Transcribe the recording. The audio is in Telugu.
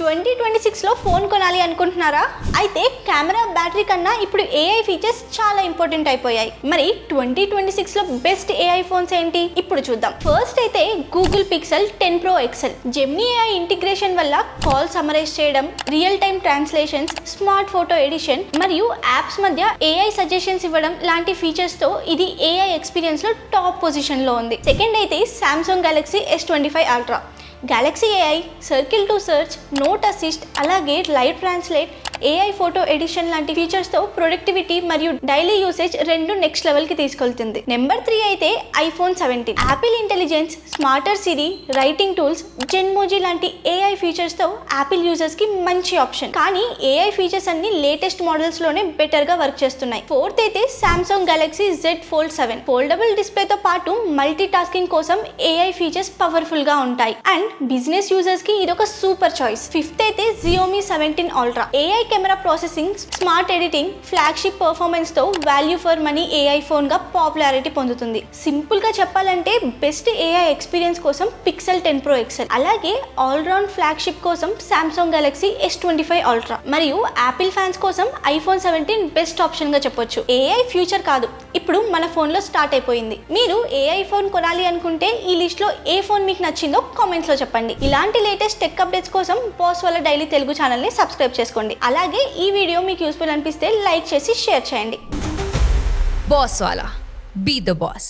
2026లో ఫోన్ కొనాలి అనుకుంటున్నారా? అయితే కెమెరా, బ్యాటరీ కన్నా ఇప్పుడు ఏఐ ఫీచర్స్ చాలా ఇంపార్టెంట్ అయిపోయాయి. మరి 2026లో బెస్ట్ ఏఐ ఫోన్స్ ఏంటి ఇప్పుడు చూద్దాం. ఫస్ట్ అయితే Google Pixel 10 Pro XL. Gemini AI integration వల్ల కాల్ సమరైజ్ చేయడం, real time translations, smart photo edition మరియు యాప్స్ మధ్య ఏఐ సజెషన్స్ ఇవ్వడం లాంటి ఫీచర్స్ తో ఇది ఏఐ ఎక్స్పీరియన్స్ లో టాప్ పొజిషన్ లో ఉంది. సెకండ్ అయితే Samsung Galaxy S25 Ultra. Galaxy AI, circle to search, note assist, అలాగే live translate, AI photo edition లాంటి ఫీచర్స్తో ప్రొడక్టివిటీ మరియు డైలీ యూసేజ్ రెండు నెక్స్ట్ లెవెల్కి తీసుకెళ్తుంది. నెంబర్ 3 అయితే iPhone 17. Apple intelligence, smarter Siri, writing tools, Genmoji లాంటి ఏఐ ఫీచర్స్తో యాపిల్ యూజర్స్కి మంచి ఆప్షన్. కానీ ఏఐ ఫీచర్స్ అన్ని లేటెస్ట్ మోడల్స్లోనే బెటర్గా వర్క్ చేస్తున్నాయి. ఫోర్త్ అయితే Samsung Galaxy Z Fold 7. Foldable డిస్ప్లేతో పాటు మల్టీ టాస్కింగ్ కోసం ఏఐ ఫీచర్స్ పవర్ఫుల్గా ఉంటాయి అండ్ బిజినెస్ యూజర్స్కి ఇదొక సూపర్ చాయిస్. ఫిఫ్త్ అయితే Xiaomi 17 Ultra. AI camera processing, smart editing, flagship performance తో value for money AI phone గా పాపులారిటీ పొందుతుంది. సింపుల్ గా చెప్పాలంటే బెస్ట్ ఏఐ ఎక్స్పీరియన్స్ కోసం పిక్సెల్ 10 Pro XL, అలాగే ఆల్రౌండ్ ఫ్లాగ్షిప్ కోసం సామ్సంగ్ గెలాక్సీ S25 Ultra మరియు యాపిల్ ఫ్యాన్స్ కోసం ఐఫోన్ 17 బెస్ట్ ఆప్షన్ గా చెప్పొచ్చు. ఏఐ ఫ్యూచర్ కాదు, ఇప్పుడు మన ఫోన్ లో స్టార్ట్ అయిపోయింది. మీరు ఏఐ ఫోన్ కొనాలి అనుకుంటే ఈ లిస్ట్ లో ఏ ఫోన్ మీకు నచ్చిందో కామెంట్స్ లో చెప్పండి. ఇలాంటి లేటెస్ట్ టెక్ అప్డేట్స్ కోసం బాస్ వాళ్ళ డైలీ తెలుగు ఛానల్ ని సబ్స్క్రైబ్ చేసుకోండి. అలాగే ఈ వీడియో మీకు యూస్ఫుల్ అనిపిస్తే లైక్ చేసి షేర్ చేయండి. బాస్ వాలా, బీ ద బాస్.